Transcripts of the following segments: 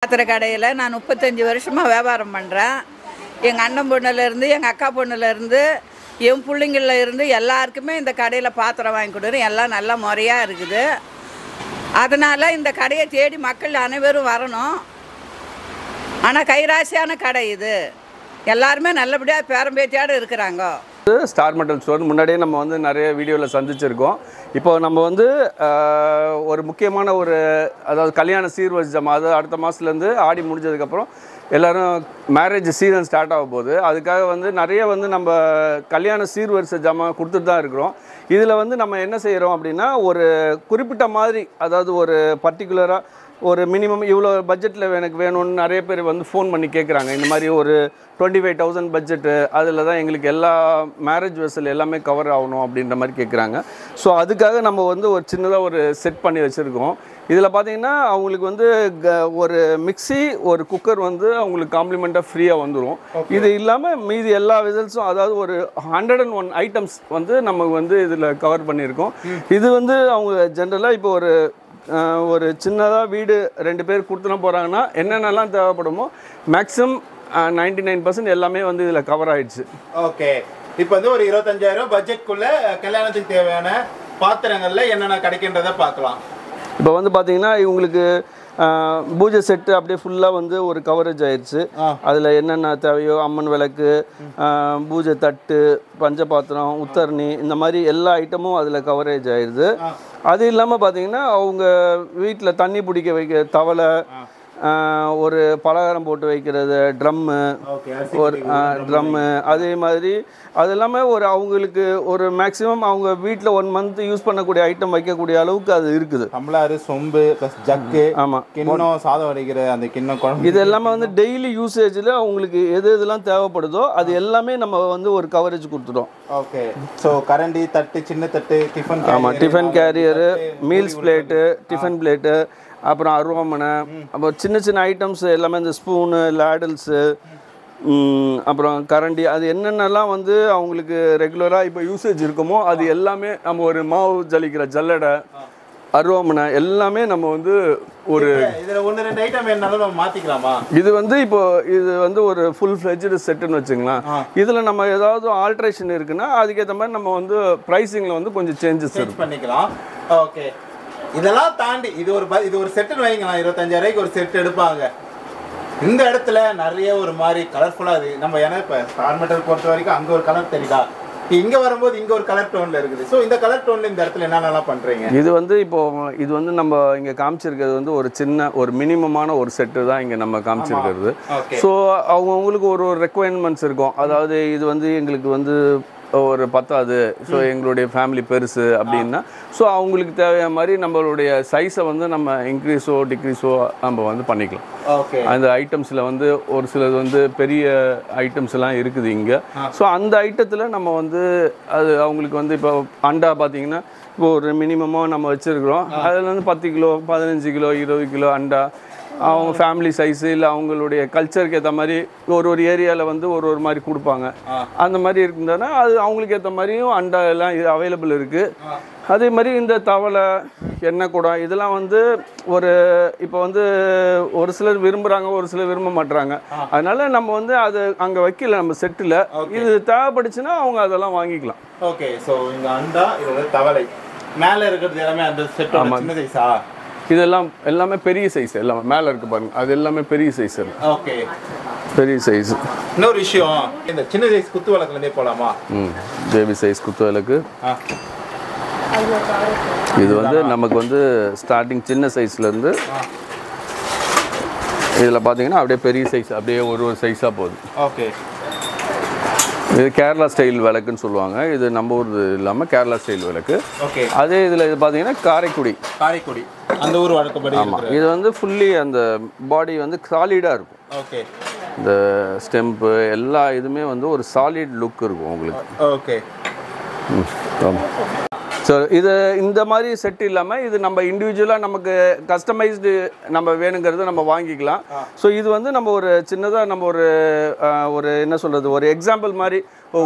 பாத்திர கடையில் நான் 35 வருஷமாக வியாபாரம் பண்ணுறேன். எங்கள் அண்ணன் பொண்ணுலேருந்து எங்கள் அக்கா பொண்ணுலேருந்து என் பிள்ளைங்கள இருந்து எல்லாருக்குமே இந்த கடையில் பாத்திரம் வாங்கி கொடுக்குறேன். எல்லாம் நல்லா முறையாக இருக்குது. அதனால் இந்த கடையை தேடி மக்கள் அனைவரும் வரணும். ஆனால் கைராசியான கடை இது. எல்லாருமே நல்லபடியாக பேரம்பேத்தியோடு இருக்கிறாங்க. ஸ்டார் மெட்டல் ஸ்டோர் முன்னாடியே நம்ம வந்து நிறைய வீடியோவில் சந்திச்சிருக்கோம். இப்போ நம்ம வந்து ஒரு முக்கியமான அதாவது கல்யாண சீர்வரிசை ஜாமான், அதாவது அடுத்த மாதத்துலேருந்து ஆடி முடிஞ்சதுக்கப்புறம் எல்லோரும் மேரேஜ் சீசன் ஸ்டார்ட் ஆக போகுது. அதுக்காக வந்து நிறைய வந்து நம்ம கல்யாண சீர்வரிசை ஜாமான் கொடுத்துட்டு தான் இருக்கிறோம். இதில் வந்து நம்ம என்ன செய்கிறோம் அப்படின்னா, ஒரு குறிப்பிட்ட மாதிரி, அதாவது ஒரு பர்டிகுலராக ஒரு மினிமம் இவ்வளோ பட்ஜெட்டில் எனக்கு வேணும்னு நிறைய பேர் வந்து ஃபோன் பண்ணி கேட்குறாங்க. இந்த மாதிரி ஒரு 25,000 பட்ஜெட்டு, அதில் தான் எங்களுக்கு எல்லா மேரேஜ் வெசல் எல்லாமே கவர் ஆகணும் அப்படின்ற மாதிரி கேட்குறாங்க. ஸோ அதுக்காக நம்ம வந்து ஒரு சின்னதாக ஒரு செட் பண்ணி வச்சுருக்கோம். இதில் பார்த்திங்கன்னா அவங்களுக்கு வந்து ஒரு மிக்சி, ஒரு குக்கர் வந்து அவங்களுக்கு காம்ப்ளிமெண்ட்டாக ஃப்ரீயாக வந்துடும். இது இல்லாமல் மீதி எல்லா வெசல்ஸும், அதாவது ஒரு 101 ஐட்டம்ஸ் வந்து நமக்கு வந்து இதில் கவர் பண்ணியிருக்கோம். இது வந்து அவங்க ஜென்ரலாக இப்போ ஒரு சின்னதாக வீடு 2 பேர் கொடுத்துனா போகிறாங்கன்னா என்னென்னலாம் தேவைப்படுமோ மேக்ஸிமம் 99% எல்லாமே வந்து இதில் கவர் ஆகிடுச்சு. ஓகே, இப்போ வந்து ஒரு 25,000 பட்ஜெட்குள்ளே கல்யாணத்துக்கு தேவையான பாத்திரங்களில் என்னென்ன கிடைக்கின்றதை பார்க்கலாம். இப்போ வந்து பார்த்தீங்கன்னா இவங்களுக்கு பூஜை செட்டு அப்படியே ஃபுல்லாக வந்து ஒரு கவரேஜ் ஆயிடுச்சு. அதில் என்னென்ன தேவையோ அம்மன் விளக்கு, பூஜை தட்டு, பஞ்சபாத்திரம், உத்தரணி, இந்த மாதிரி எல்லா ஐட்டமும் அதில் கவரேஜ் ஆயிடுது. அது இல்லாமல் பார்த்தீங்கன்னா அவங்க வீட்டில் தண்ணி பிடிக்க வைக்க தவளை, ஒரு பலகாரம் போட்டு வைக்கிறது ட்ரம்மு, ஒரு ட்ரம்மு, அதே மாதிரி அது எல்லாமே அவங்களுக்கு ஒரு மேக்ஸிமம் அவங்க வீட்டில் 1 மந்த் யூஸ் பண்ணக்கூடிய ஐட்டம் வைக்கக்கூடிய அளவுக்கு அது இருக்குது. டம்ளர், சொம்பு, ஜக்கு, ஆமாம், கிண்ணம், சாதம் வடிக்கிற அந்த கிண்ணம், குழம்பு, இது எல்லாமே வந்து டெய்லி யூசேஜில் அவங்களுக்கு எதெல்லாம் தேவைப்படுதோ அது எல்லாமே நம்ம வந்து ஒரு கவரேஜ் கொடுத்துட்டோம். ஓகே, ஸோ கரண்டி, தட்டு, சின்ன தட்டு, டிஃபன், ஆமாம், tiffin carrier, meals plate, tiffin plate, அப்புறம் அருவாமனை, அப்புறம் சின்ன சின்ன ஐட்டம்ஸ் எல்லாமே இந்த ஸ்பூனு, லேடல்ஸு, அப்புறம் கரண்டி, அது என்னென்னலாம் வந்து அவங்களுக்கு ரெகுலராக இப்போ யூசேஜ் இருக்குமோ அது எல்லாமே நம்ம ஒரு மாவு ஜலிக்கிற ஜல்லடை, அருவாமனை எல்லாமே நம்ம வந்து ஒரு இதில் 1-2 ஐட்டம் என்னாலும் நம்ம மாற்றிக்கலாமா? இது வந்து ஒரு ஃபுல் ஃப்ளெஜ்டு செட்டுன்னு வச்சுங்களேன். இதில் நம்ம ஏதாவது ஆல்ட்ரேஷன் இருக்குன்னா அதுக்கேற்ற மாதிரி நம்ம வந்து ப்ரைஸிங்கில் வந்து கொஞ்சம் சேஞ்சஸ் பண்ணிக்கலாம். ஓகே, இதெல்லாம் தாண்டி இது ஒரு செட்டுன்னு வைங்களா, 25,000 ஒரு செட் எடுப்பாங்க. இந்த இடத்துல நிறைய ஒரு மாதிரி கலர்ஃபுல்லாக இருக்குது. நம்ம ஏன்னா இப்போ ஸ்டார் மெட்டல் பொறுத்த வரைக்கும் அங்கே ஒரு கலர் தெரியுதா, இங்கே வரும்போது இங்கே ஒரு கலர் டோனில் இருக்குது. ஸோ இந்த கலர் டோனில் இந்த இடத்துல என்னென்னலாம் பண்ணுறீங்க? இது வந்து நம்ம இங்கே காமிச்சிருக்கிறது வந்து ஒரு சின்ன ஒரு மினிமமான ஒரு செட்டு தான் இங்கே நம்ம காமிச்சிருக்கிறது. ஸோ அவங்களுக்கு ஒரு ரெக்குவயர்மெண்ட்ஸ் இருக்கும். அதாவது இது வந்து எங்களுக்கு வந்து ஒரு 10ஆது, ஸோ எங்களுடைய ஃபேமிலி பெருசு அப்படின்னா, ஸோ அவங்களுக்கு தேவையான மாதிரி நம்மளுடைய சைஸை வந்து நம்ம இன்க்ரீஸோ டிக்ரீஸோ நம்ம வந்து பண்ணிக்கலாம். அந்த ஐட்டம்ஸில் வந்து ஒரு சிலது வந்து பெரிய ஐட்டம்ஸ் எல்லாம் இருக்குது இங்கே. ஸோ அந்த ஐட்டத்தில் நம்ம வந்து அது அவங்களுக்கு வந்து இப்போ அண்டா பார்த்தீங்கன்னா இப்போ ஒரு மினிமமாக நம்ம வச்சுருக்கிறோம். அதில் வந்து 10 கிலோ, 15 கிலோ, 20 கிலோ அண்டா அவங்க ஃபேமிலி சைஸு இல்லை அவங்களுடைய கல்ச்சருக்கு ஏற்ற மாதிரி ஒரு ஏரியாவில் வந்து ஒரு மாதிரி கொடுப்பாங்க. அந்த மாதிரி இருக்குதுன்னா அது அவங்களுக்கு ஏற்ற மாதிரியும் அண்டா எல்லாம் அவைலபிள் இருக்குது. அதே மாதிரி இந்த தவளை, எண்ணெய் குடம், இதெல்லாம் வந்து இப்போ வந்து ஒரு சிலர் விரும்புகிறாங்க, ஒரு சிலர் விரும்ப மாட்டுறாங்க. அதனால நம்ம வந்து அது அங்கே வைக்கல நம்ம செட்டில். இது தேவைப்படுச்சுன்னா அவங்க அதெல்லாம் வாங்கிக்கலாம். ஓகே, ஸோ இந்த அண்டா, இது தவளை, மேலே இருக்கிறது எல்லாமே அந்த செட்டோட சின்ன சைஸா? இதெல்லாம் எல்லாமே பெரிய சைஸ். எல்லாமே மேலே இருக்கு பாருங்க, அது எல்லாமே பெரிய சைஸ். ஓகே, பெரிய சைஸ். இன்னொரு விஷயம், இந்த சின்ன சைஸ் குத்து விளக்குலேருந்தே போகலாமா? பேபி சைஸ் குத்து விளக்கு. இது வந்து நமக்கு வந்து ஸ்டார்டிங் சின்ன சைஸ்லேருந்து இதில் பார்த்தீங்கன்னா அப்படியே பெரிய சைஸ், அப்படியே ஒரு சைஸாக போகுது. ஓகே, இது கேரளா ஸ்டைல் விளக்குன்னு சொல்லுவாங்க. இது நம்ம ஊர் இல்லாமல் கேரளா ஸ்டைல் விளக்கு. ஓகே, அதே இதில் இது பார்த்தீங்கன்னா காரைக்குடி அந்த ஊர் வழக்கப்படி. ஆமாம், இது வந்து ஃபுல்லி அந்த பாடி வந்து சாலிடாக இருக்கும். ஓகே, இந்த ஸ்டெம்ப்பு எல்லா இதுவுமே வந்து ஒரு சாலிட் லுக் இருக்கும் உங்களுக்கு. ஓகே, ஸோ இது இந்த மாதிரி செட் இல்லாமல் இது நம்ம இண்டிவிஜுவலாக நமக்கு கஸ்டமைஸ்டு நம்ம வேணுங்கிறத நம்ம வாங்கிக்கலாம். ஸோ இது வந்து நம்ம ஒரு சின்னதாக நம்ம ஒரு என்ன சொல்கிறது, ஒரு எக்ஸாம்பிள் மாதிரி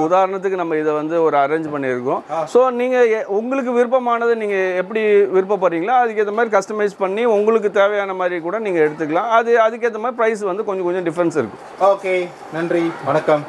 உதாரணத்துக்கு நம்ம இதை வந்து ஒரு அரேஞ்ச் பண்ணியிருக்கோம். ஸோ நீங்கள் உங்களுக்கு விருப்பமானதை நீங்கள் எப்படி விருப்பப்படுறீங்களோ அதுக்கேற்ற மாதிரி கஸ்டமைஸ் பண்ணி உங்களுக்கு தேவையான மாதிரி கூட நீங்கள் எடுத்துக்கலாம். அதுக்கேற்ற மாதிரி ப்ரைஸ் வந்து கொஞ்சம் டிஃப்ரென்ஸ் இருக்கும். ஓகே, நன்றி, வணக்கம்.